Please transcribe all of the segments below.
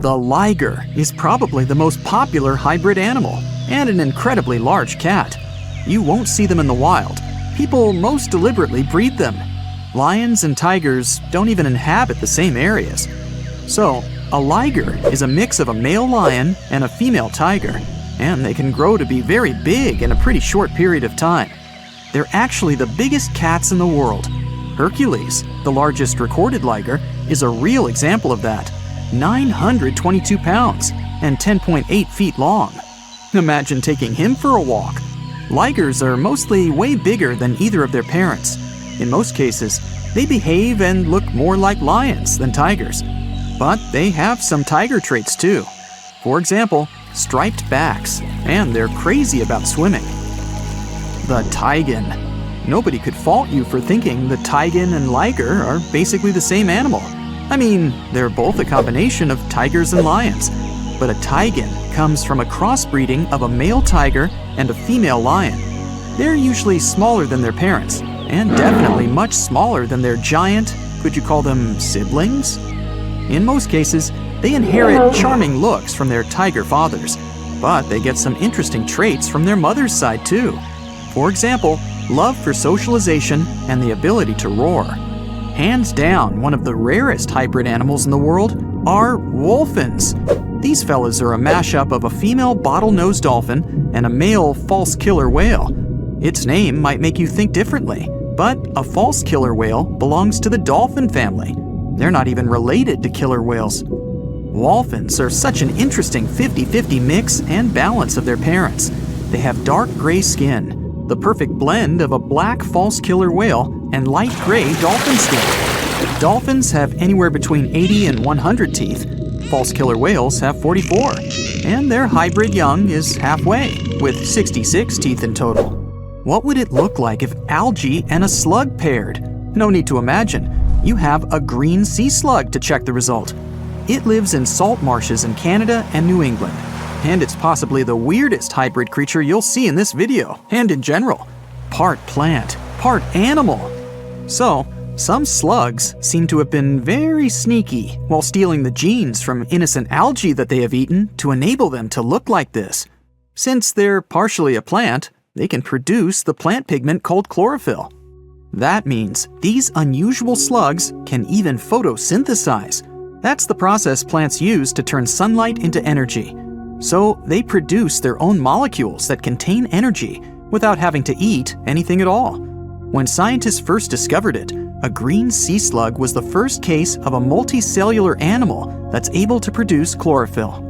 The liger is probably the most popular hybrid animal and an incredibly large cat. You won't see them in the wild. People most deliberately breed them. Lions and tigers don't even inhabit the same areas. So, a liger is a mix of a male lion and a female tiger, and they can grow to be very big in a pretty short period of time. They're actually the biggest cats in the world. Hercules, the largest recorded liger, is a real example of that. 922 pounds and 10.8 feet long. Imagine taking him for a walk. Ligers are mostly way bigger than either of their parents. In most cases, they behave and look more like lions than tigers. But they have some tiger traits too. For example, striped backs, and they're crazy about swimming. The taigen. Nobody could fault you for thinking the taigen and liger are basically the same animal. I mean, they're both a combination of tigers and lions. But a taigen comes from a crossbreeding of a male tiger and a female lion. They're usually smaller than their parents, and definitely much smaller than their giant, could you call them siblings? In most cases, they inherit charming looks from their tiger fathers, but they get some interesting traits from their mother's side too. For example, love for socialization and the ability to roar. Hands down, one of the rarest hybrid animals in the world are wolfins. These fellas are a mashup of a female bottlenose dolphin and a male false killer whale. Its name might make you think differently, but a false killer whale belongs to the dolphin family. They're not even related to killer whales. Wolfins are such an interesting 50-50 mix and balance of their parents. They have dark gray skin, the perfect blend of a black false killer whale and light gray dolphin skin. Dolphins have anywhere between 80 and 100 teeth. False killer whales have 44, and their hybrid young is halfway, with 66 teeth in total. What would it look like if algae and a slug paired? No need to imagine. You have a green sea slug to check the result. It lives in salt marshes in Canada and New England, and it's possibly the weirdest hybrid creature you'll see in this video, and in general. Part plant, part animal. So, some slugs seem to have been very sneaky while stealing the genes from innocent algae that they have eaten to enable them to look like this. Since they're partially a plant, they can produce the plant pigment called chlorophyll. That means these unusual slugs can even photosynthesize. That's the process plants use to turn sunlight into energy. So they produce their own molecules that contain energy without having to eat anything at all. When scientists first discovered it, a green sea slug was the first case of a multicellular animal that's able to produce chlorophyll.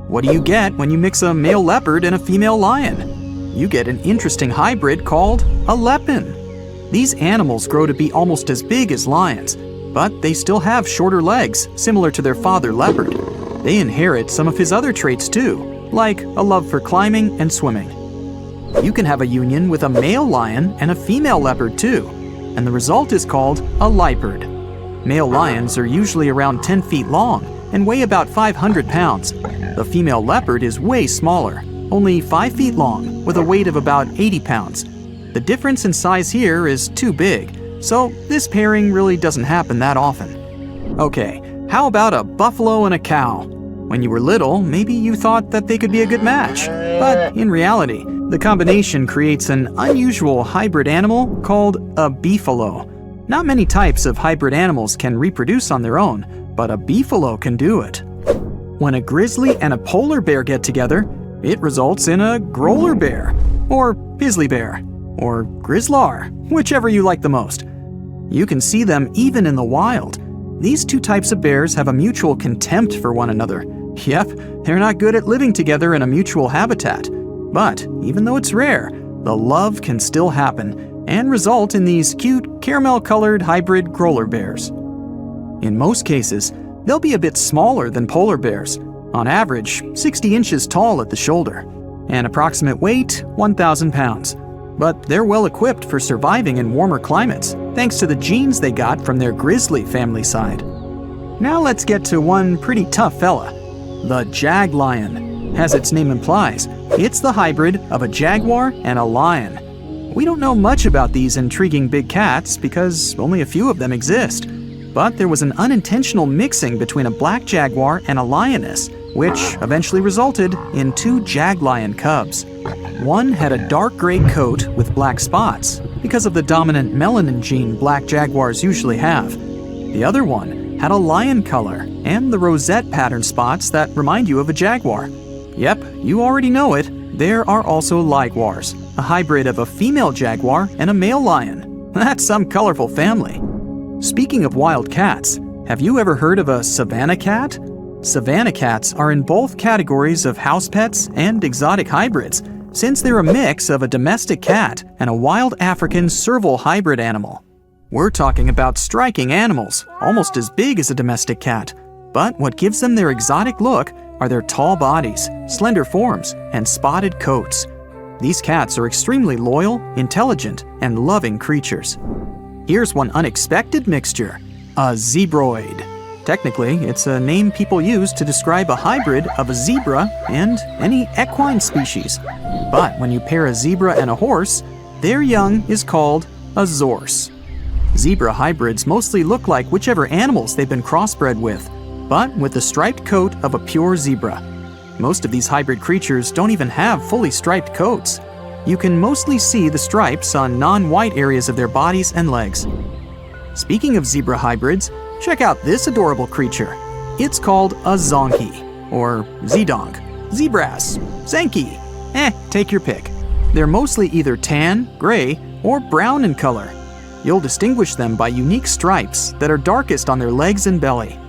What do you get when you mix a male leopard and a female lion? You get an interesting hybrid called a lepin. These animals grow to be almost as big as lions, but they still have shorter legs, similar to their father leopard. They inherit some of his other traits too, like a love for climbing and swimming. You can have a union with a male lion and a female leopard too, and the result is called a leopard. Male lions are usually around 10 feet long and weigh about 500 pounds. The female leopard is way smaller, only 5 feet long, with a weight of about 80 pounds. The difference in size here is too big, so this pairing really doesn't happen that often. Okay, how about a buffalo and a cow? When you were little, maybe you thought that they could be a good match, but in reality, the combination creates an unusual hybrid animal called a beefalo. Not many types of hybrid animals can reproduce on their own, but a beefalo can do it. When a grizzly and a polar bear get together, it results in a growler bear, or grizzly bear, or grizzlar, whichever you like the most. You can see them even in the wild. These two types of bears have a mutual contempt for one another. Yep, they're not good at living together in a mutual habitat. But even though it's rare, the love can still happen and result in these cute caramel-colored hybrid growler bears. In most cases, they'll be a bit smaller than polar bears, on average 60 inches tall at the shoulder, and approximate weight 1,000 pounds. But they're well equipped for surviving in warmer climates, thanks to the genes they got from their grizzly family side. Now let's get to one pretty tough fella, the jag lion. As its name implies, it's the hybrid of a jaguar and a lion. We don't know much about these intriguing big cats because only a few of them exist. But there was an unintentional mixing between a black jaguar and a lioness, which eventually resulted in two jaglion cubs. One had a dark gray coat with black spots, because of the dominant melanin gene black jaguars usually have. The other one had a lion color and the rosette pattern spots that remind you of a jaguar. Yep, you already know it. There are also liguars, a hybrid of a female jaguar and a male lion. That's some colorful family. Speaking of wild cats, have you ever heard of a savanna cat? Savanna cats are in both categories of house pets and exotic hybrids, since they're a mix of a domestic cat and a wild African serval hybrid animal. We're talking about striking animals, almost as big as a domestic cat. But what gives them their exotic look are their tall bodies, slender forms, and spotted coats. These cats are extremely loyal, intelligent, and loving creatures. Here's one unexpected mixture: a zebroid. Technically, it's a name people use to describe a hybrid of a zebra and any equine species. But when you pair a zebra and a horse, their young is called a zorse. Zebra hybrids mostly look like whichever animals they've been crossbred with, but with the striped coat of a pure zebra. Most of these hybrid creatures don't even have fully striped coats. You can mostly see the stripes on non-white areas of their bodies and legs. Speaking of zebra hybrids, check out this adorable creature. It's called a zonkey, or zedonk, zebras, zenki. Take your pick. They're mostly either tan, gray, or brown in color. You'll distinguish them by unique stripes that are darkest on their legs and belly.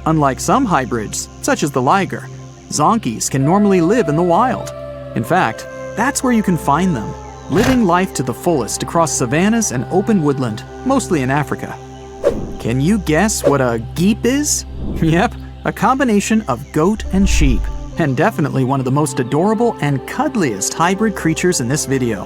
Unlike some hybrids, such as the liger, zonkies can normally live in the wild. In fact, that's where you can find them, living life to the fullest across savannas and open woodland, mostly in Africa. Can you guess what a geep is? Yep, a combination of goat and sheep, and definitely one of the most adorable and cuddliest hybrid creatures in this video.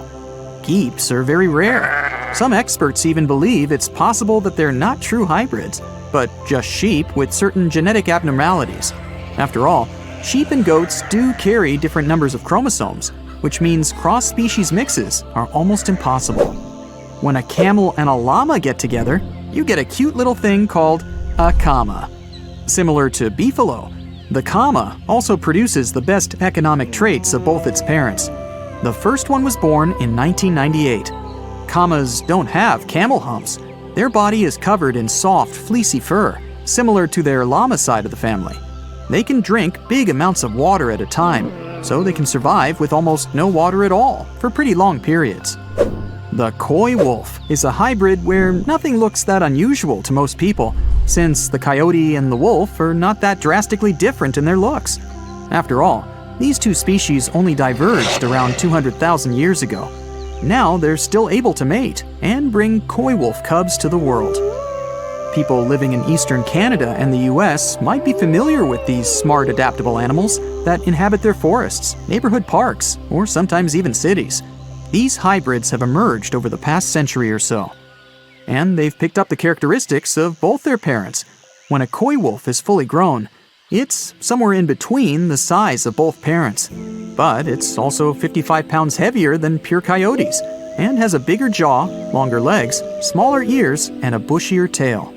Geeps are very rare. Some experts even believe it's possible that they're not true hybrids, but just sheep with certain genetic abnormalities. After all, sheep and goats do carry different numbers of chromosomes, which means cross-species mixes are almost impossible. When a camel and a llama get together, you get a cute little thing called a kama. Similar to beefalo, the kama also produces the best economic traits of both its parents. The first one was born in 1998. Kamas don't have camel humps. Their body is covered in soft, fleecy fur, similar to their llama side of the family. They can drink big amounts of water at a time, so they can survive with almost no water at all for pretty long periods. The coy wolf is a hybrid where nothing looks that unusual to most people, since the coyote and the wolf are not that drastically different in their looks. After all, these two species only diverged around 200,000 years ago. Now they're still able to mate and bring coy wolf cubs to the world. People living in eastern Canada and the US might be familiar with these smart, adaptable animals that inhabit their forests, neighborhood parks, or sometimes even cities. These hybrids have emerged over the past century or so, and they've picked up the characteristics of both their parents. When a coy wolf is fully grown, it's somewhere in between the size of both parents, but it's also 55 pounds heavier than pure coyotes and has a bigger jaw, longer legs, smaller ears, and a bushier tail.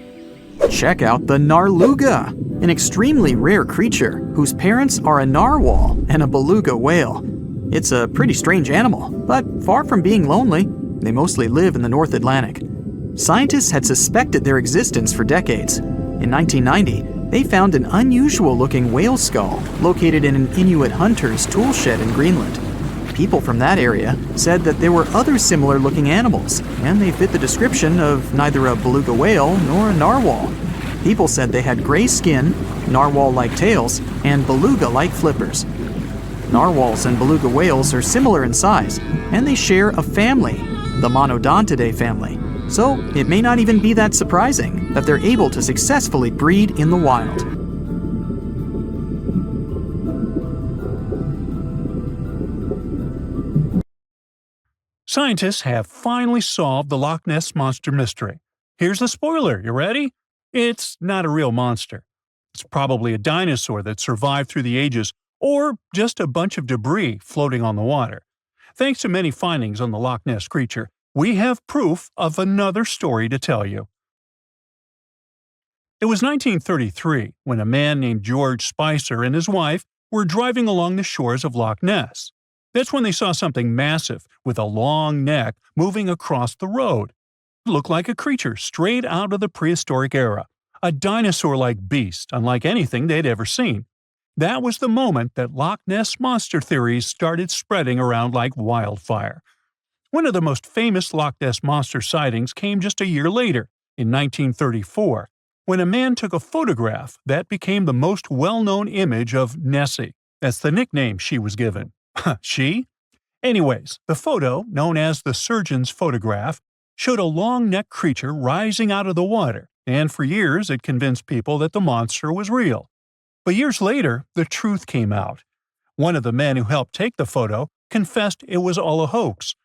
Check out the narluga, an extremely rare creature whose parents are a narwhal and a beluga whale. It's a pretty strange animal, but far from being lonely. They mostly live in the North Atlantic. Scientists had suspected their existence for decades. In 1990, they found an unusual-looking whale skull located in an Inuit hunter's tool shed in Greenland. People from that area said that there were other similar-looking animals, and they fit the description of neither a beluga whale nor a narwhal. People said they had gray skin, narwhal-like tails, and beluga-like flippers. Narwhals and beluga whales are similar in size, and they share a family, the Monodontidae family. So it may not even be that surprising that they're able to successfully breed in the wild. Scientists have finally solved the Loch Ness Monster mystery. Here's the spoiler, you ready? It's not a real monster. It's probably a dinosaur that survived through the ages, or just a bunch of debris floating on the water. Thanks to many findings on the Loch Ness creature, we have proof of another story to tell you. It was 1933 when a man named George Spicer and his wife were driving along the shores of Loch Ness. That's when they saw something massive with a long neck moving across the road. It looked like a creature straight out of the prehistoric era, a dinosaur-like beast unlike anything they'd ever seen. That was the moment that Loch Ness Monster theories started spreading around like wildfire. One of the most famous Loch Ness Monster sightings came just a year later, in 1934, when a man took a photograph that became the most well-known image of Nessie. That's the nickname she was given. She? Anyways, the photo, known as the surgeon's photograph, showed a long-necked creature rising out of the water, and for years it convinced people that the monster was real. But years later, the truth came out. One of the men who helped take the photo confessed it was all a hoax.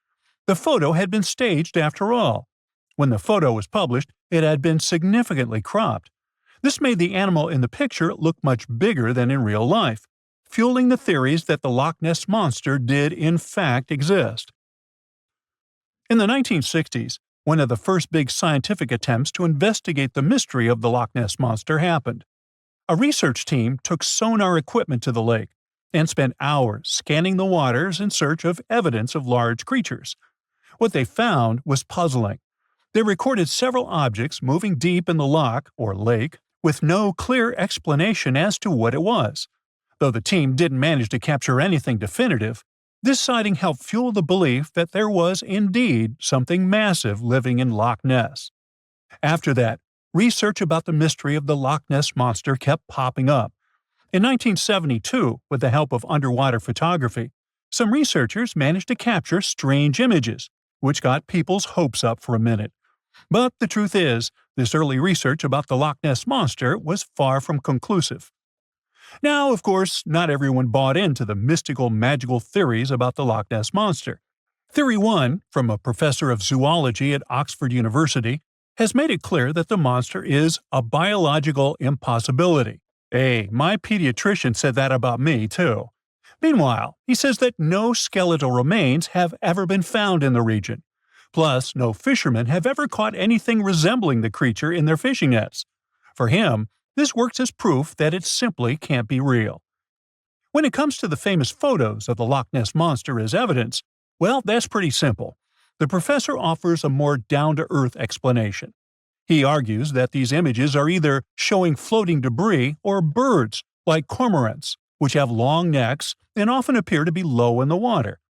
The photo had been staged after all. When the photo was published, it had been significantly cropped. This made the animal in the picture look much bigger than in real life, fueling the theories that the Loch Ness Monster did in fact exist. In the 1960s, one of the first big scientific attempts to investigate the mystery of the Loch Ness Monster happened. A research team took sonar equipment to the lake and spent hours scanning the waters in search of evidence of large creatures. What they found was puzzling. They recorded several objects moving deep in the loch, or lake, with no clear explanation as to what it was. Though the team didn't manage to capture anything definitive, this sighting helped fuel the belief that there was indeed something massive living in Loch Ness. After that, research about the mystery of the Loch Ness Monster kept popping up. In 1972, with the help of underwater photography, some researchers managed to capture strange images, which got people's hopes up for a minute. But the truth is, this early research about the Loch Ness Monster was far from conclusive. Now, of course, not everyone bought into the mystical, magical theories about the Loch Ness Monster. Theory 1, from a professor of zoology at Oxford University, has made it clear that the monster is a biological impossibility. Hey, my pediatrician said that about me, too. Meanwhile, he says that no skeletal remains have ever been found in the region. Plus, no fishermen have ever caught anything resembling the creature in their fishing nets. For him, this works as proof that it simply can't be real. When it comes to the famous photos of the Loch Ness Monster as evidence, well, that's pretty simple. The professor offers a more down-to-earth explanation. He argues that these images are either showing floating debris or birds, like cormorants, which have long necks and often appear to be low in the water.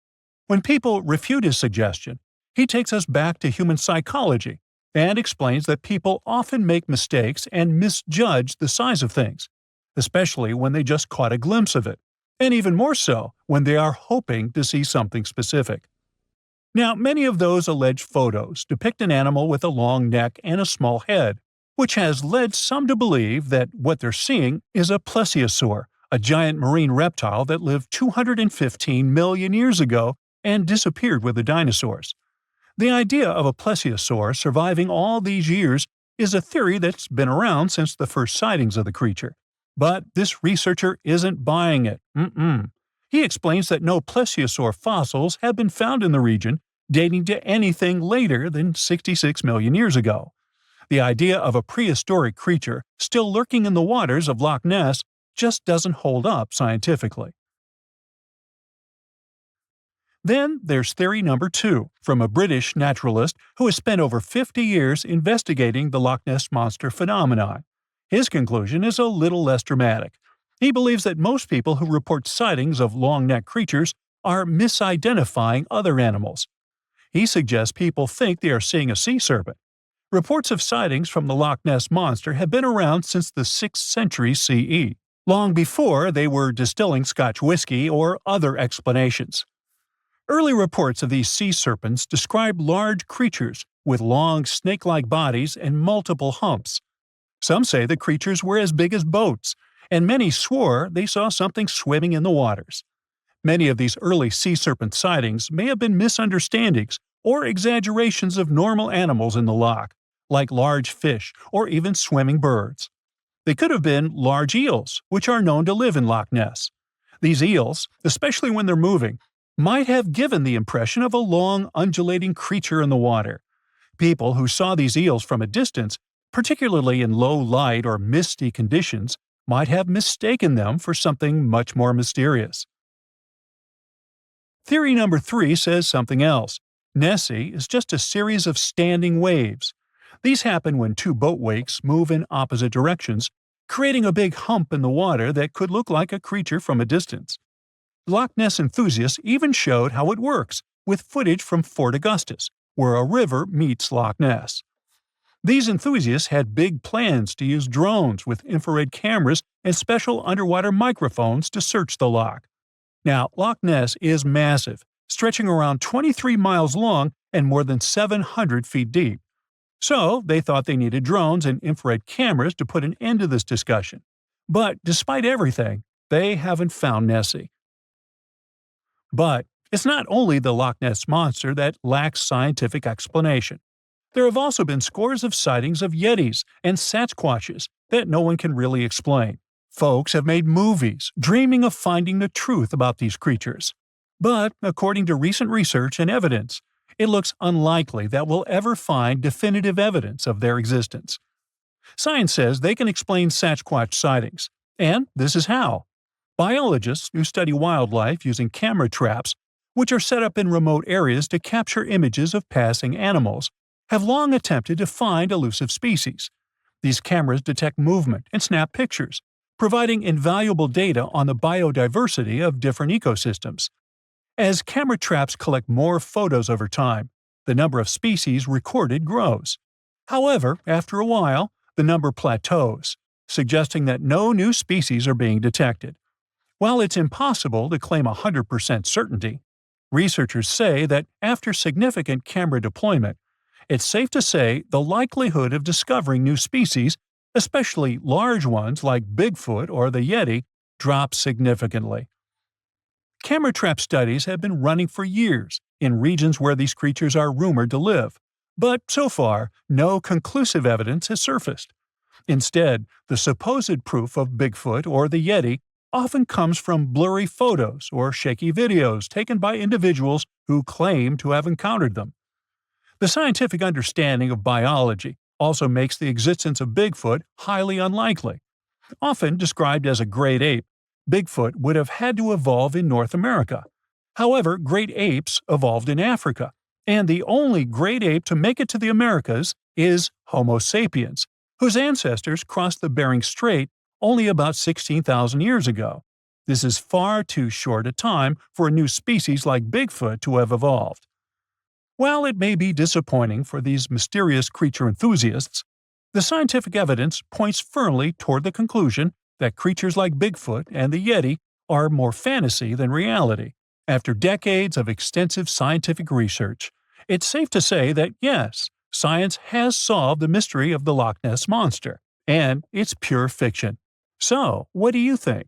When people refute his suggestion, he takes us back to human psychology and explains that people often make mistakes and misjudge the size of things, especially when they just caught a glimpse of it, and even more so when they are hoping to see something specific. Now, many of those alleged photos depict an animal with a long neck and a small head, which has led some to believe that what they're seeing is a plesiosaur, a giant marine reptile that lived 215 million years ago and disappeared with the dinosaurs. The idea of a plesiosaur surviving all these years is a theory that's been around since the first sightings of the creature. But this researcher isn't buying it. He explains that no plesiosaur fossils have been found in the region dating to anything later than 66 million years ago. The idea of a prehistoric creature still lurking in the waters of Loch Ness just doesn't hold up scientifically. Then there's theory number 2, from a British naturalist who has spent over 50 years investigating the Loch Ness Monster phenomenon. His conclusion is a little less dramatic. He believes that most people who report sightings of long-necked creatures are misidentifying other animals. He suggests people think they are seeing a sea serpent. Reports of sightings from the Loch Ness Monster have been around since the 6th century CE, long before they were distilling Scotch whiskey or other explanations. Early reports of these sea serpents describe large creatures with long snake-like bodies and multiple humps. Some say the creatures were as big as boats, and many swore they saw something swimming in the waters. Many of these early sea serpent sightings may have been misunderstandings or exaggerations of normal animals in the loch, like large fish or even swimming birds. They could have been large eels, which are known to live in Loch Ness. These eels, especially when they're moving, might have given the impression of a long, undulating creature in the water. People who saw these eels from a distance particularly in low light or misty conditions, might have mistaken them for something much more mysterious. Theory number 3 says something else. Nessie is just a series of standing waves. These happen when two boat wakes move in opposite directions, creating a big hump in the water that could look like a creature from a distance. Loch Ness enthusiasts even showed how it works, with footage from Fort Augustus, where a river meets Loch Ness. These enthusiasts had big plans to use drones with infrared cameras and special underwater microphones to search the loch. Now, Loch Ness is massive, stretching around 23 miles long and more than 700 feet deep. So, they thought they needed drones and infrared cameras to put an end to this discussion. But despite everything, they haven't found Nessie. But it's not only the Loch Ness Monster that lacks scientific explanation. There have also been scores of sightings of Yetis and Sasquatches that no one can really explain. Folks have made movies, dreaming of finding the truth about these creatures. But, according to recent research and evidence, it looks unlikely that we'll ever find definitive evidence of their existence. Science says they can explain Sasquatch sightings, and this is how. Biologists who study wildlife using camera traps, which are set up in remote areas to capture images of passing animals, have long attempted to find elusive species. These cameras detect movement and snap pictures, providing invaluable data on the biodiversity of different ecosystems. As camera traps collect more photos over time, the number of species recorded grows. However, after a while, the number plateaus, suggesting that no new species are being detected. While it's impossible to claim 100% certainty, researchers say that after significant camera deployment, it's safe to say the likelihood of discovering new species, especially large ones like Bigfoot or the Yeti, drops significantly. Camera trap studies have been running for years in regions where these creatures are rumored to live, but so far, no conclusive evidence has surfaced. Instead, the supposed proof of Bigfoot or the Yeti often comes from blurry photos or shaky videos taken by individuals who claim to have encountered them. The scientific understanding of biology also makes the existence of Bigfoot highly unlikely. Often described as a great ape, Bigfoot would have had to evolve in North America. However, great apes evolved in Africa, and the only great ape to make it to the Americas is Homo sapiens, whose ancestors crossed the Bering Strait only about 16,000 years ago. This is far too short a time for a new species like Bigfoot to have evolved. While it may be disappointing for these mysterious creature enthusiasts, the scientific evidence points firmly toward the conclusion that creatures like Bigfoot and the Yeti are more fantasy than reality. After decades of extensive scientific research, it's safe to say that yes, science has solved the mystery of the Loch Ness Monster, and it's pure fiction. So, what do you think?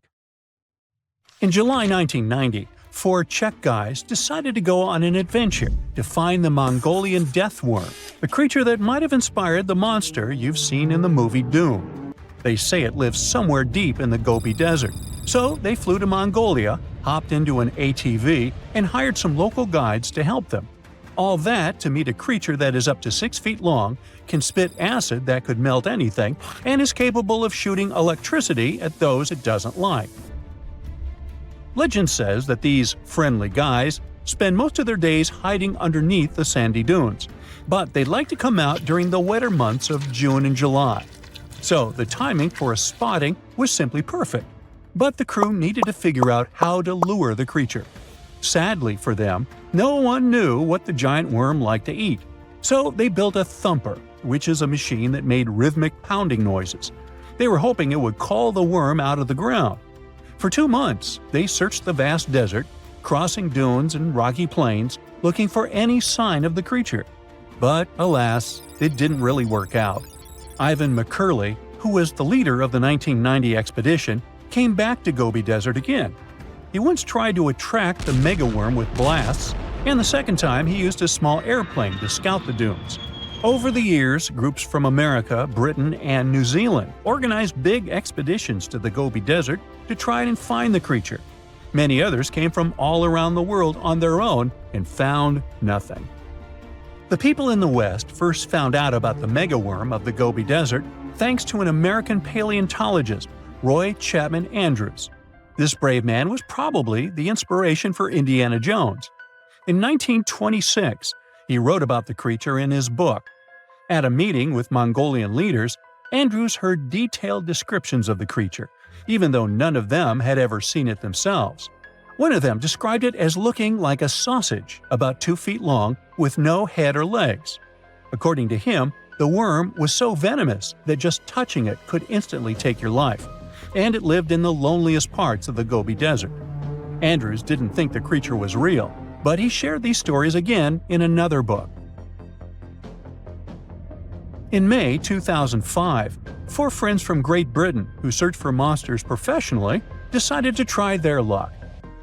In July 1990, 4 Czech guys decided to go on an adventure to find the Mongolian death worm, a creature that might have inspired the monster you've seen in the movie Dune. They say it lives somewhere deep in the Gobi Desert, so they flew to Mongolia, hopped into an ATV, and hired some local guides to help them. All that to meet a creature that is up to 6 feet long, can spit acid that could melt anything, and is capable of shooting electricity at those it doesn't like. Legend says that these friendly guys spend most of their days hiding underneath the sandy dunes, but they'd like to come out during the wetter months of June and July. So the timing for a spotting was simply perfect, but the crew needed to figure out how to lure the creature. Sadly for them, no one knew what the giant worm liked to eat, so they built a thumper, which is a machine that made rhythmic pounding noises. They were hoping it would call the worm out of the ground. For 2 months, they searched the vast desert, crossing dunes and rocky plains, looking for any sign of the creature. But alas, it didn't really work out. Ivan McCurley, who was the leader of the 1990 expedition, came back to Gobi Desert again. He once tried to attract the megaworm with blasts, and the second time he used a small airplane to scout the dunes. Over the years, groups from America, Britain, and New Zealand organized big expeditions to the Gobi Desert to try and find the creature. Many others came from all around the world on their own and found nothing. The people in the West first found out about the megaworm of the Gobi Desert thanks to an American paleontologist, Roy Chapman Andrews. This brave man was probably the inspiration for Indiana Jones. In 1926, he wrote about the creature in his book. At a meeting with Mongolian leaders, Andrews heard detailed descriptions of the creature, even though none of them had ever seen it themselves. One of them described it as looking like a sausage, about 2 feet long, with no head or legs. According to him, the worm was so venomous that just touching it could instantly take your life, and it lived in the loneliest parts of the Gobi Desert. Andrews didn't think the creature was real, but he shared these stories again in another book. In May 2005, 4 friends from Great Britain who search for monsters professionally decided to try their luck.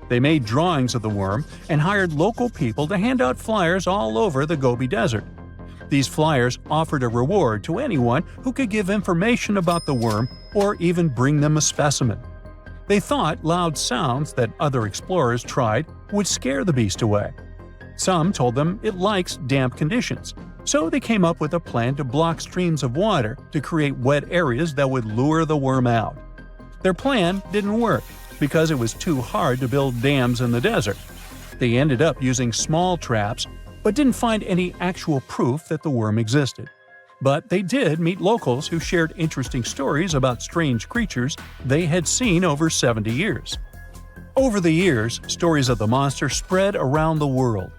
They made drawings of the worm and hired local people to hand out flyers all over the Gobi Desert. These flyers offered a reward to anyone who could give information about the worm or even bring them a specimen. They thought loud sounds that other explorers tried would scare the beast away. Some told them it likes damp conditions, so they came up with a plan to block streams of water to create wet areas that would lure the worm out. Their plan didn't work because it was too hard to build dams in the desert. They ended up using small traps, but didn't find any actual proof that the worm existed. But they did meet locals who shared interesting stories about strange creatures they had seen over 70 years. Over the years, stories of the monster spread around the world.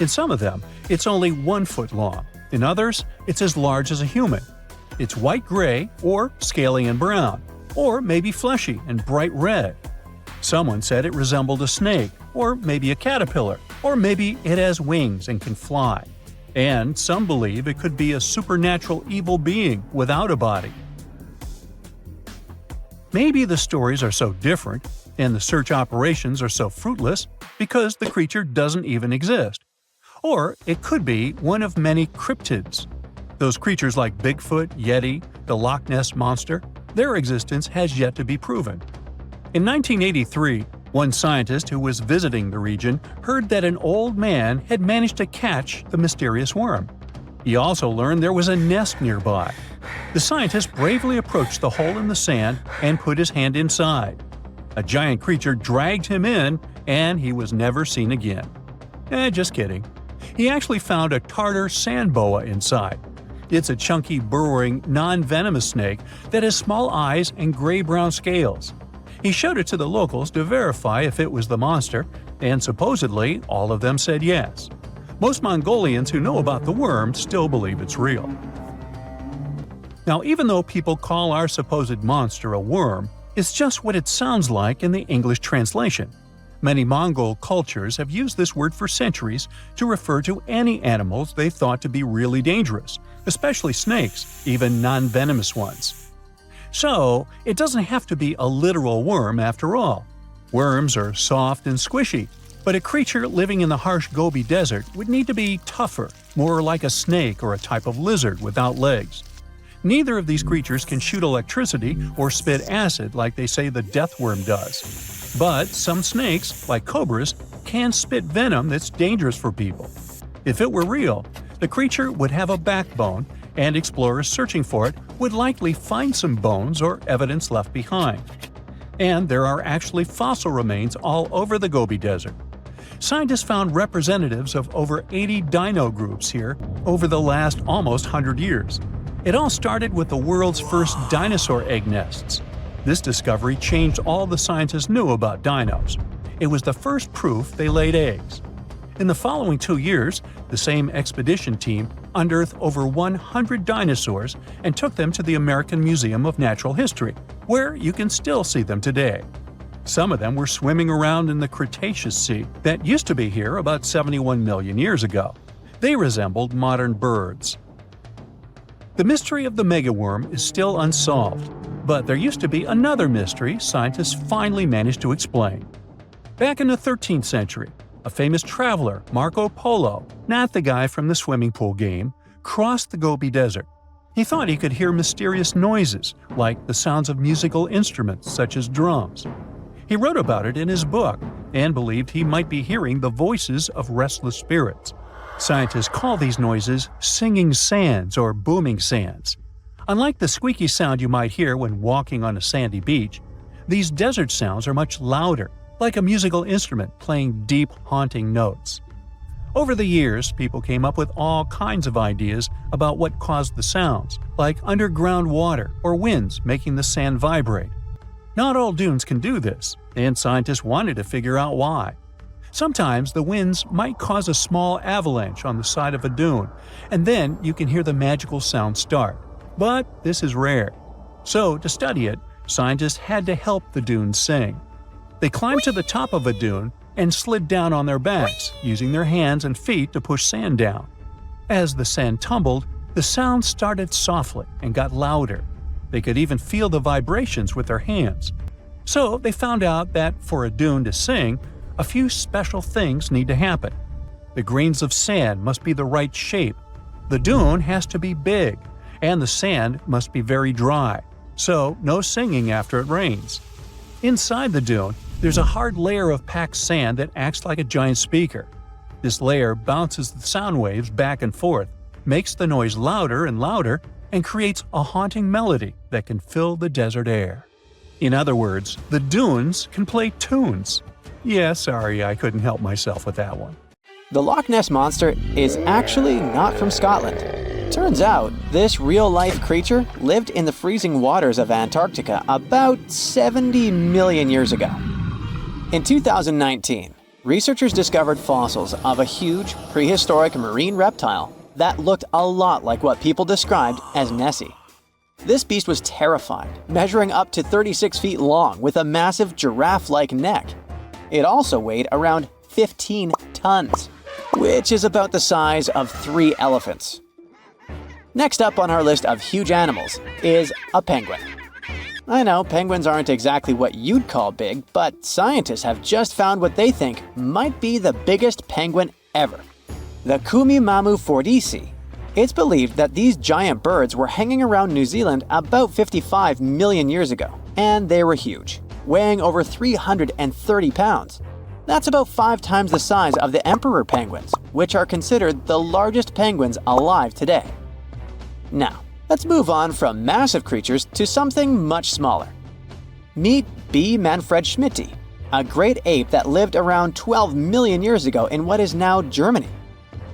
In some of them, it's only 1 foot long. In others, it's as large as a human. It's white-gray or scaly and brown, or maybe fleshy and bright red. Someone said it resembled a snake, or maybe a caterpillar, or maybe it has wings and can fly. And some believe it could be a supernatural evil being without a body. Maybe the stories are so different, and the search operations are so fruitless, because the creature doesn't even exist. Or it could be one of many cryptids. Those creatures like Bigfoot, Yeti, the Loch Ness Monster, their existence has yet to be proven. In 1983, one scientist who was visiting the region heard that an old man had managed to catch the mysterious worm. He also learned there was a nest nearby. The scientist bravely approached the hole in the sand and put his hand inside. A giant creature dragged him in, and he was never seen again. Just kidding. He actually found a Tartar sand boa inside. It's a chunky, burrowing, non-venomous snake that has small eyes and gray-brown scales. He showed it to the locals to verify if it was the monster, and supposedly all of them said yes. Most Mongolians who know about the worm still believe it's real. Now, even though people call our supposed monster a worm, it's just what it sounds like in the English translation. Many Mongol cultures have used this word for centuries to refer to any animals they thought to be really dangerous, especially snakes, even non-venomous ones. So, it doesn't have to be a literal worm after all. Worms are soft and squishy, but a creature living in the harsh Gobi Desert would need to be tougher, more like a snake or a type of lizard without legs. Neither of these creatures can shoot electricity or spit acid like they say the death worm does. But some snakes, like cobras, can spit venom that's dangerous for people. If it were real, the creature would have a backbone, and explorers searching for it would likely find some bones or evidence left behind. And there are actually fossil remains all over the Gobi Desert. Scientists found representatives of over 80 dino groups here over the last almost 100 years. It all started with the world's first dinosaur egg nests. This discovery changed all the scientists knew about dinos. It was the first proof they laid eggs. In the following 2 years, the same expedition team unearthed over 100 dinosaurs and took them to the American Museum of Natural History, where you can still see them today. Some of them were swimming around in the Cretaceous Sea that used to be here about 71 million years ago. They resembled modern birds. The mystery of the megaworm is still unsolved, but there used to be another mystery scientists finally managed to explain. Back in the 13th century, a famous traveler, Marco Polo, not the guy from the swimming pool game, crossed the Gobi Desert. He thought he could hear mysterious noises, like the sounds of musical instruments such as drums. He wrote about it in his book and believed he might be hearing the voices of restless spirits. Scientists call these noises singing sands or booming sands. Unlike the squeaky sound you might hear when walking on a sandy beach, these desert sounds are much louder, like a musical instrument playing deep, haunting notes. Over the years, people came up with all kinds of ideas about what caused the sounds, like underground water or winds making the sand vibrate. Not all dunes can do this, and scientists wanted to figure out why. Sometimes the winds might cause a small avalanche on the side of a dune, and then you can hear the magical sound start. But this is rare. So, to study it, scientists had to help the dunes sing. They climbed to the top of a dune and slid down on their backs, using their hands and feet to push sand down. As the sand tumbled, the sound started softly and got louder. They could even feel the vibrations with their hands. So, they found out that for a dune to sing, a few special things need to happen. The grains of sand must be the right shape. The dune has to be big, and the sand must be very dry, so no singing after it rains. Inside the dune, there's a hard layer of packed sand that acts like a giant speaker. This layer bounces the sound waves back and forth, makes the noise louder and louder, and creates a haunting melody that can fill the desert air. In other words, the dunes can play tunes. Yeah, sorry, I couldn't help myself with that one. The Loch Ness Monster is actually not from Scotland. Turns out, this real-life creature lived in the freezing waters of Antarctica about 70 million years ago. In 2019, researchers discovered fossils of a huge, prehistoric marine reptile that looked a lot like what people described as Nessie. This beast was terrifying, measuring up to 36 feet long with a massive giraffe-like neck. It also weighed around 15 tons, which is about the size of 3 elephants. Next up on our list of huge animals is a penguin. I know penguins aren't exactly what you'd call big, but scientists have just found what they think might be the biggest penguin ever, the Kumimamu fordyce. It's believed that these giant birds were hanging around New Zealand about 55 million years ago, and they were huge, weighing over 330 pounds. That's about 5 times the size of the emperor penguins, which are considered the largest penguins alive today. Now, let's move on from massive creatures to something much smaller. Meet B. manfredschmidti, a great ape that lived around 12 million years ago in what is now Germany.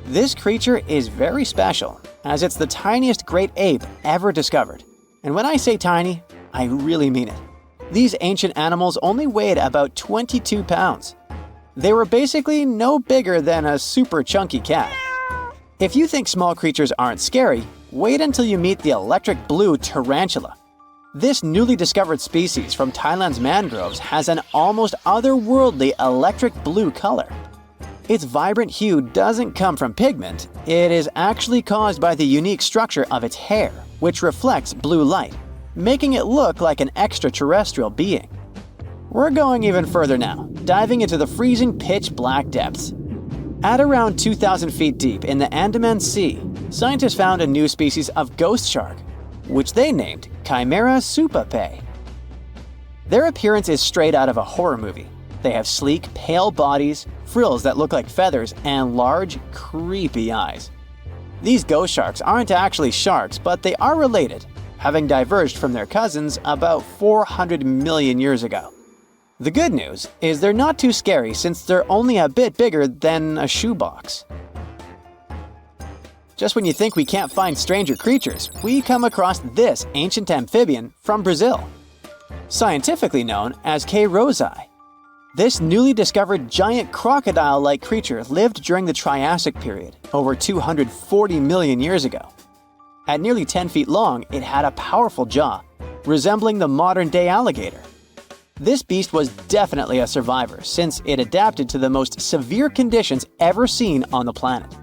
This creature is very special, as it's the tiniest great ape ever discovered. And when I say tiny, I really mean it. These ancient animals only weighed about 22 pounds. They were basically no bigger than a super chunky cat. If you think small creatures aren't scary, wait until you meet the electric blue tarantula. This newly discovered species from Thailand's mangroves has an almost otherworldly electric blue color. Its vibrant hue doesn't come from pigment, it is actually caused by the unique structure of its hair, which reflects blue light, making it look like an extraterrestrial being. We're going even further now, diving into the freezing pitch-black depths. At around 2,000 feet deep in the Andaman Sea, scientists found a new species of ghost shark, which they named Chimera supape. Their appearance is straight out of a horror movie. They have sleek, pale bodies, frills that look like feathers, and large, creepy eyes. These ghost sharks aren't actually sharks, but they are related, having diverged from their cousins about 400 million years ago. The good news is they're not too scary since they're only a bit bigger than a shoebox. Just when you think we can't find stranger creatures, we come across this ancient amphibian from Brazil. Scientifically known as K. rosae. This newly discovered giant crocodile-like creature lived during the Triassic period, over 240 million years ago. At nearly 10 feet long, it had a powerful jaw, resembling the modern-day alligator. This beast was definitely a survivor since it adapted to the most severe conditions ever seen on the planet.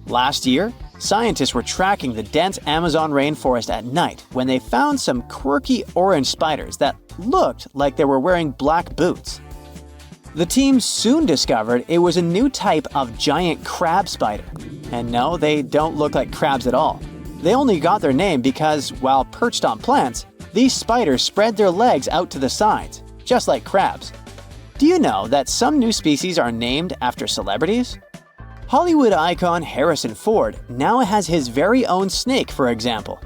Last year, scientists were tracking the dense Amazon rainforest at night when they found some quirky orange spiders that looked like they were wearing black boots. The team soon discovered it was a new type of giant crab spider. And no, they don't look like crabs at all. They only got their name because, while perched on plants, these spiders spread their legs out to the sides, just like crabs. Do you know that some new species are named after celebrities? Hollywood icon Harrison Ford now has his very own snake, for example.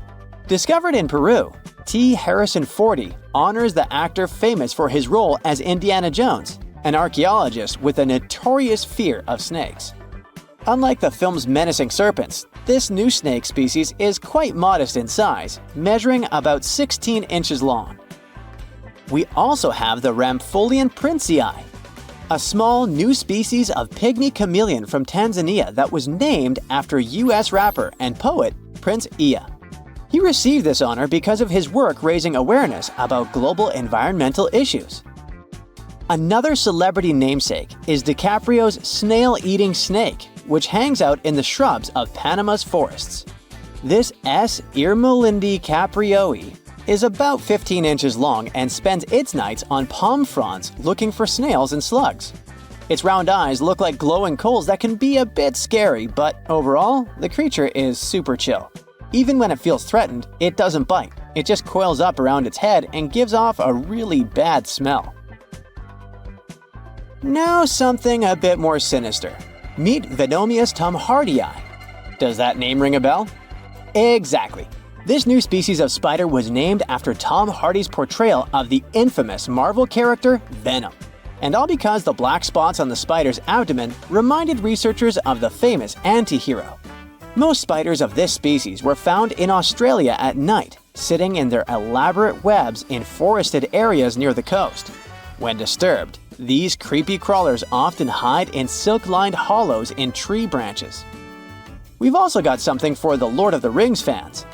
Discovered in Peru, T. Harrison Fordy honors the actor famous for his role as Indiana Jones, an archaeologist with a notorious fear of snakes. Unlike the film's menacing serpents, this new snake species is quite modest in size, measuring about 16 inches long. We also have the Rampholion princei, a small new species of pygmy chameleon from Tanzania that was named after US rapper and poet Prince Iya. He received this honor because of his work raising awareness about global environmental issues. Another celebrity namesake is DiCaprio's snail-eating snake, which hangs out in the shrubs of Panama's forests. This S. Irmelindi caprioi is about 15 inches long and spends its nights on palm fronds looking for snails and slugs. Its round eyes look like glowing coals that can be a bit scary, but overall, the creature is super chill. Even when it feels threatened, it doesn't bite. It just coils up around its head and gives off a really bad smell. Now something a bit more sinister. Meet Venomius tomhardii. Does that name ring a bell? Exactly. This new species of spider was named after Tom Hardy's portrayal of the infamous Marvel character Venom. And all because the black spots on the spider's abdomen reminded researchers of the famous anti-hero. Most spiders of this species were found in Australia at night, sitting in their elaborate webs in forested areas near the coast. When disturbed, these creepy crawlers often hide in silk-lined hollows in tree branches. We've also got something for the Lord of the Rings fans.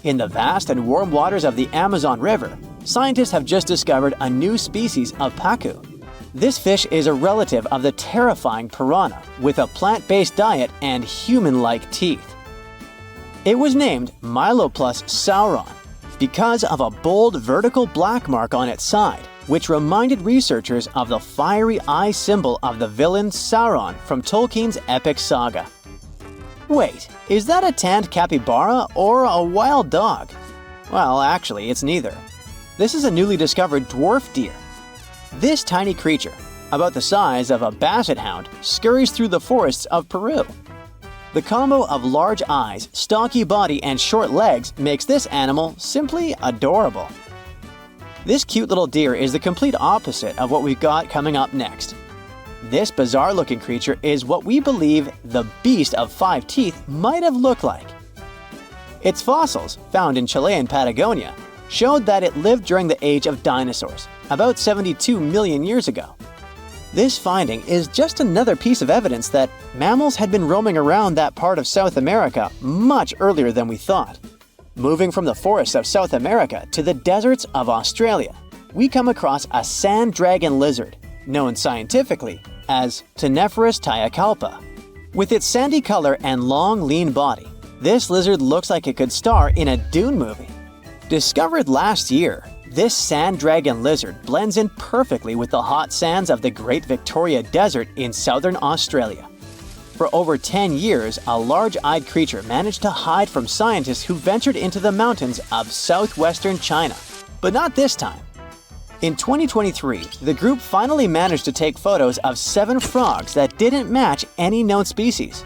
In the vast and warm waters of the Amazon River, scientists have just discovered a new species of pacu. This fish is a relative of the terrifying piranha, with a plant-based diet and human-like teeth. It was named Myloplus sauron because of a bold vertical black mark on its side, which reminded researchers of the fiery eye symbol of the villain Sauron from Tolkien's epic saga. Wait, is that a tanned capybara or a wild dog? Well, actually, it's neither. This is a newly discovered dwarf deer. This tiny creature, about the size of a basset hound, scurries through the forests of Peru. The combo of large eyes, stocky body, and short legs makes this animal simply adorable. This cute little deer is the complete opposite of what we've got coming up next. This bizarre-looking creature is what we believe the beast of 5 teeth might have looked like. Its fossils, found in Chilean Patagonia, showed that it lived during the age of dinosaurs, about 72 million years ago. This finding is just another piece of evidence that mammals had been roaming around that part of South America much earlier than we thought. Moving from the forests of South America to the deserts of Australia, we come across a sand dragon lizard, known scientifically as Tenephorus tayacalpa. With its sandy color and long, lean body, this lizard looks like it could star in a Dune movie. Discovered last year, this sand dragon lizard blends in perfectly with the hot sands of the Great Victoria Desert in southern Australia. For over 10 years, a large-eyed creature managed to hide from scientists who ventured into the mountains of southwestern China. But not this time. In 2023, the group finally managed to take photos of 7 frogs that didn't match any known species.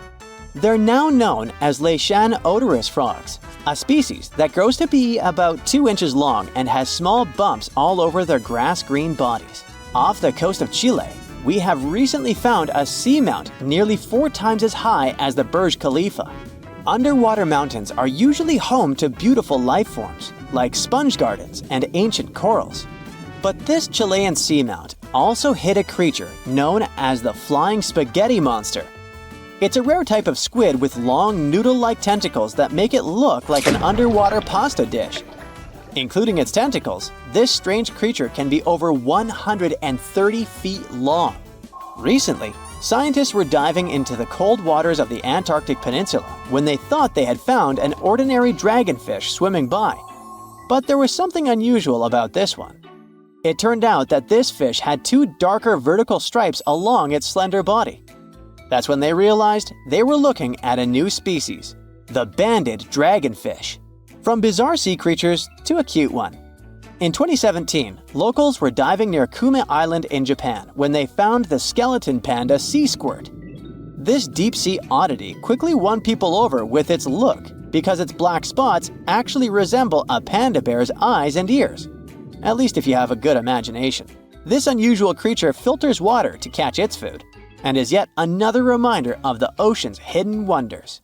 They're now known as Leishan odorous frogs, a species that grows to be about 2 inches long and has small bumps all over their grass-green bodies. Off the coast of Chile, we have recently found a seamount nearly 4 times as high as the Burj Khalifa. Underwater mountains are usually home to beautiful life forms, like sponge gardens and ancient corals. But this Chilean seamount also hid a creature known as the flying spaghetti monster. It's a rare type of squid with long noodle-like tentacles that make it look like an underwater pasta dish. Including its tentacles, this strange creature can be over 130 feet long. Recently, scientists were diving into the cold waters of the Antarctic Peninsula when they thought they had found an ordinary dragonfish swimming by. But there was something unusual about this one. It turned out that this fish had 2 darker vertical stripes along its slender body. That's when they realized they were looking at a new species, the banded dragonfish. From bizarre sea creatures to a cute one. In 2017, locals were diving near Kume Island in Japan when they found the skeleton panda sea squirt. This deep-sea oddity quickly won people over with its look because its black spots actually resemble a panda bear's eyes and ears. At least if you have a good imagination. This unusual creature filters water to catch its food, and is yet another reminder of the ocean's hidden wonders.